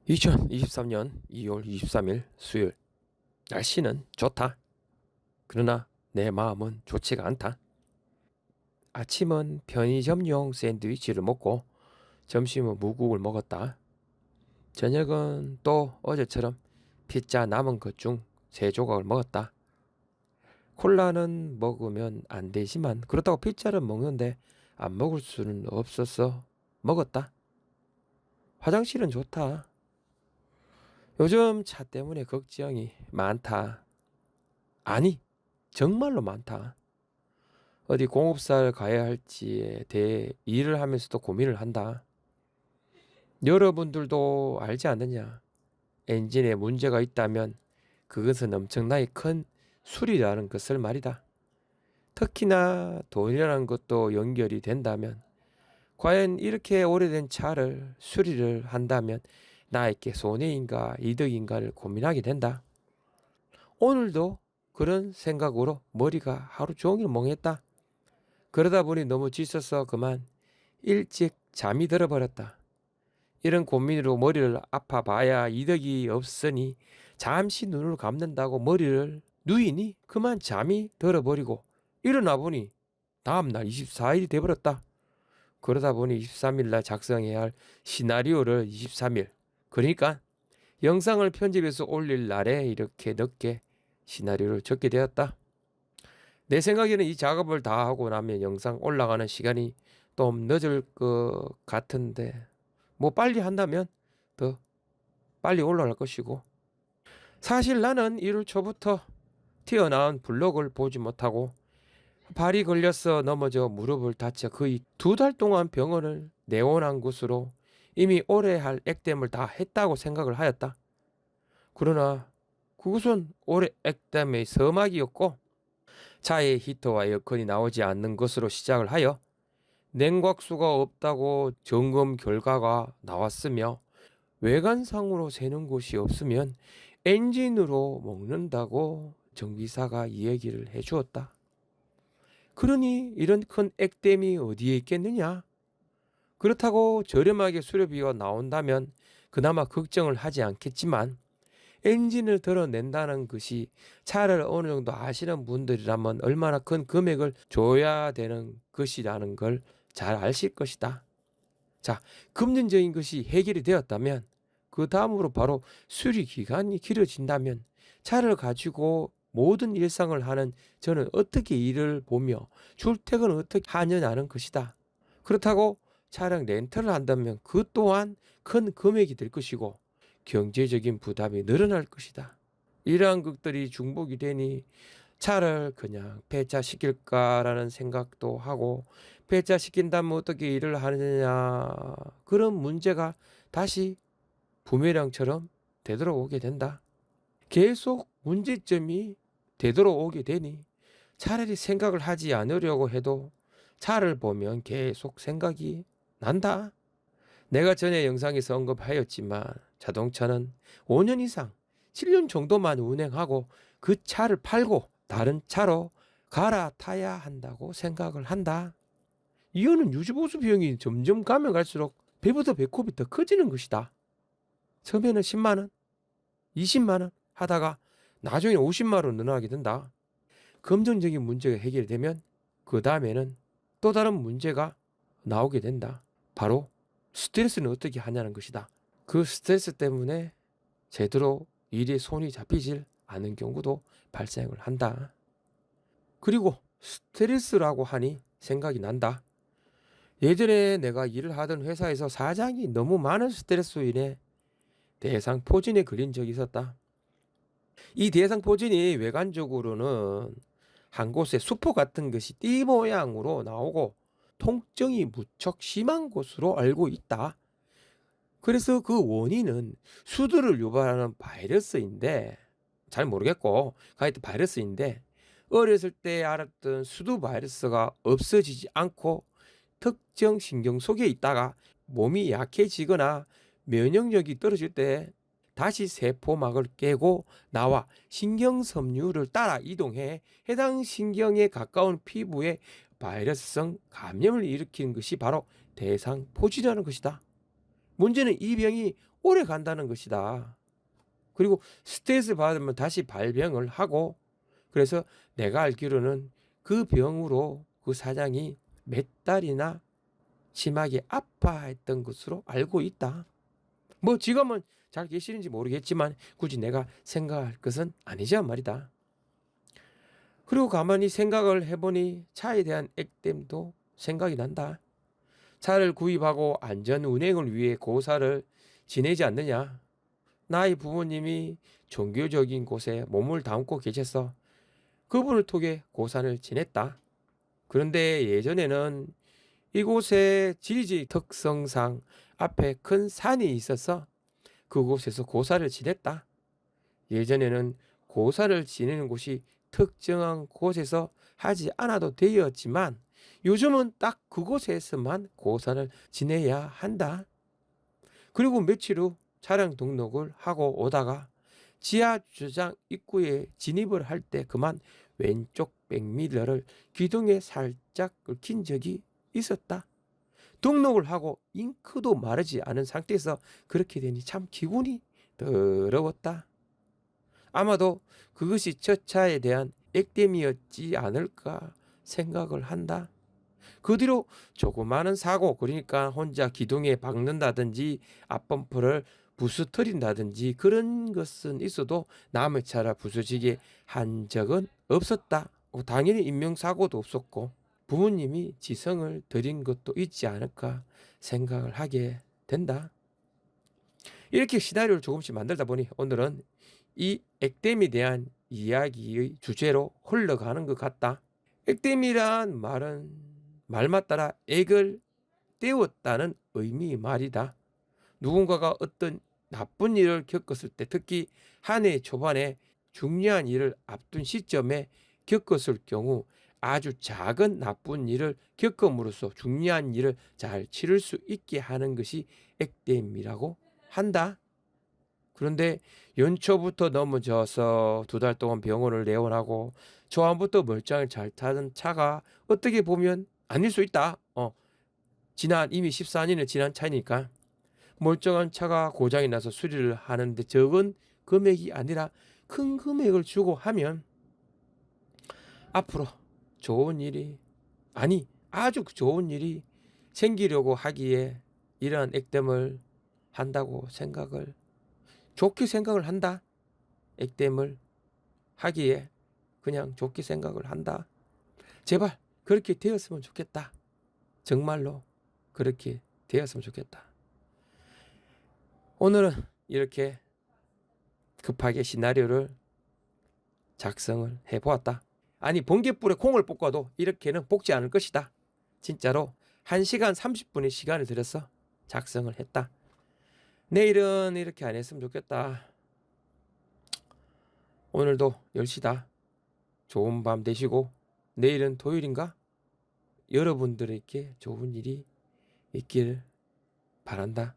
2023년 2월 23일 수요일. 날씨는 좋다. 그러나 내 마음은 좋지가 않다. 아침은 편의점용 샌드위치를 먹고 점심은 무국을 먹었다. 저녁은 또 어제처럼 피자 남은 것 중 3조각을 먹었다. 콜라는 먹으면 안 되지만 그렇다고 피자를 먹는데 안 먹을 수는 없어서 먹었다. 화장실은 좋다. 요즘 차 때문에 걱정이 많다. 아니, 정말로 많다. 어디 공업사를 가야 할지에 대해 일을 하면서도 고민을 한다. 여러분들도 알지 않느냐? 엔진에 문제가 있다면 그것은 엄청나게 큰 수리라는 것을 말이다. 특히나 돈이라는 것도 연결이 된다면 과연 이렇게 오래된 차를 수리를 한다면 나에게 손해인가 이득인가를 고민하게 된다. 오늘도 그런 생각으로 머리가 하루 종일 멍했다. 그러다 보니 너무 지쳐서 그만 일찍 잠이 들어버렸다. 이런 고민으로 머리를 아파봐야 이득이 없으니 잠시 눈을 감는다고 머리를 누이니 그만 잠이 들어버리고 일어나 보니 다음날 24일이 돼버렸다. 그러다 보니 23일날 작성해야 할 시나리오를 23일, 그러니까 영상을 편집해서 올릴 날에 이렇게 늦게 시나리오를 적게 되었다. 내 생각에는 이 작업을 다 하고 나면 영상 올라가는 시간이 좀 늦을 것 같은데 뭐 빨리 한다면 더 빨리 올라갈 것이고, 사실 나는 1월 초부터 튀어나온 블록을 보지 못하고 발이 걸려서 넘어져 무릎을 다쳐 거의 2달 동안 병원을 내원한 것으로 이미 올해 할 액땜을 다 했다고 생각을 하였다. 그러나 그것은 올해 액땜의 서막이었고 차에 히터와 에어컨이 나오지 않는 것으로 시작을 하여 냉각수가 없다고 점검 결과가 나왔으며 외관상으로 새는 곳이 없으면 엔진으로 먹는다고 정비사가 이야기를 해주었다. 그러니 이런 큰 액땜이 어디에 있겠느냐? 그렇다고 저렴하게 수리비가 나온다면 그나마 걱정을 하지 않겠지만 엔진을 덜어낸다는 것이 차를 어느 정도 아시는 분들이라면 얼마나 큰 금액을 줘야 되는 것이라는 걸 잘 아실 것이다. 자, 금전적인 것이 해결이 되었다면 그 다음으로 바로 수리 기간이 길어진다면 차를 가지고 모든 일상을 하는 저는 어떻게 일을 보며 출퇴근을 어떻게 하느냐는 것이다. 그렇다고 차량 렌트를 한다면 그 또한 큰 금액이 될 것이고 경제적인 부담이 늘어날 것이다. 이러한 것들이 중복이 되니 차를 그냥 폐차시킬까라는 생각도 하고, 폐차시킨다면 어떻게 일을 하느냐, 그런 문제가 다시 부메랑처럼 되돌아오게 된다. 계속 문제점이 되돌아오게 되니 차라리 생각을 하지 않으려고 해도 차를 보면 계속 생각이 난다. 내가 전에 영상에서 언급하였지만 자동차는 5년 이상, 7년 정도만 운행하고 그 차를 팔고 다른 차로 갈아타야 한다고 생각을 한다. 이유는 유지보수 비용이 점점 가면 갈수록 배보다 배꼽이 더 커지는 것이다. 처음에는 10만 원, 20만 원 하다가 나중에 50만 원 늘어나게 된다. 금전적인 문제가 해결되면 그 다음에는 또 다른 문제가 나오게 된다. 바로 스트레스는 어떻게 하냐는 것이다. 그 스트레스 때문에 제대로 일에 손이 잡히질 않은 경우도 발생을 한다. 그리고 스트레스라고 하니 생각이 난다. 예전에 내가 일을 하던 회사에서 사장이 너무 많은 스트레스로 인해 대상포진에 걸린 적이 있었다. 이 대상포진이 외관적으로는 한 곳에 수포 같은 것이 띠 모양으로 나오고 통증이 무척 심한 것으로 알고 있다. 그래서 그 원인은 수두를 유발하는 바이러스인데, 잘 모르겠고 하여튼 바이러스인데, 어렸을 때 알았던 수두 바이러스가 없어지지 않고 특정 신경 속에 있다가 몸이 약해지거나 면역력이 떨어질 때 다시 세포막을 깨고 나와 신경섬유를 따라 이동해 해당 신경에 가까운 피부에 바이러스성 감염을 일으키는 것이 바로 대상포진이라는 것이다. 문제는 이 병이 오래 간다는 것이다. 그리고 스트레스 받으면 다시 발병을 하고, 그래서 내가 알기로는 그 병으로 그 사장이 몇 달이나 심하게 아파했던 것으로 알고 있다. 뭐 지금은 잘 계시는지 모르겠지만 굳이 내가 생각할 것은 아니지만 말이다. 그리고 가만히 생각을 해보니 차에 대한 액땜도 생각이 난다. 차를 구입하고 안전 운행을 위해 고사를 지내지 않느냐. 나의 부모님이 종교적인 곳에 몸을 담고 계셔서 그분을 통해 고사를 지냈다. 그런데 예전에는 이곳의 지리적 특성상 앞에 큰 산이 있어서 그곳에서 고사를 지냈다. 예전에는 고사를 지내는 곳이 특정한 곳에서 하지 않아도 되었지만 요즘은 딱 그곳에서만 고사를 지내야 한다. 그리고 며칠 후 차량 등록을 하고 오다가 지하 주차장 입구에 진입을 할 때 그만 왼쪽 백미러를 기둥에 살짝 긁힌 적이 있었다. 등록을 하고 잉크도 마르지 않은 상태에서 그렇게 되니 참 기분이 더러웠다. 아마도 그것이 첫 차에 대한 액땜이었지 않을까 생각을 한다. 그 뒤로 조그마한 사고, 그러니까 혼자 기둥에 박는다든지 앞범퍼를 부수터린다든지 그런 것은 있어도 남의 차라 부서지게 한 적은 없었다. 당연히 인명사고도 없었고 부모님이 지성을 들인 것도 있지 않을까 생각을 하게 된다. 이렇게 시나리오를 조금씩 만들다 보니 오늘은 이 액땜에 대한 이야기의 주제로 흘러가는 것 같다. 액땜이란 말은 말만 따라 액을 떼었다는 의미의 말이다. 누군가가 어떤 나쁜 일을 겪었을 때, 특히 한 해 초반에 중요한 일을 앞둔 시점에 겪었을 경우 아주 작은 나쁜 일을 겪음으로써 중요한 일을 잘 치를 수 있게 하는 것이 액땜이라고 한다. 그런데 연초부터 넘어져서 2달 동안 병원을 내원하고 초반부터 멀쩡히 잘 타던 차가 어떻게 보면 아닐 수 있다. 지난 이미 14년이 지난 차니까 멀쩡한 차가 고장이 나서 수리를 하는데 적은 금액이 아니라 큰 금액을 주고 하면 앞으로 좋은 일이, 아니 아주 좋은 일이 생기려고 하기에 이러한 액땜을 한다고 좋게 생각을 한다. 액땜을 하기에 그냥 좋게 생각을 한다. 제발 그렇게 되었으면 좋겠다. 정말로 그렇게 되었으면 좋겠다. 오늘은 이렇게 급하게 시나리오를 작성을 해보았다. 아니 번갯불에 콩을 볶아도 이렇게는 볶지 않을 것이다. 진짜로 1시간 30분의 시간을 들여서 작성을 했다. 내일은 이렇게 안 했으면 좋겠다. 오늘도 10시다. 좋은 밤 되시고 내일은 토요일인가? 여러분들에게 좋은 일이 있기를 바란다.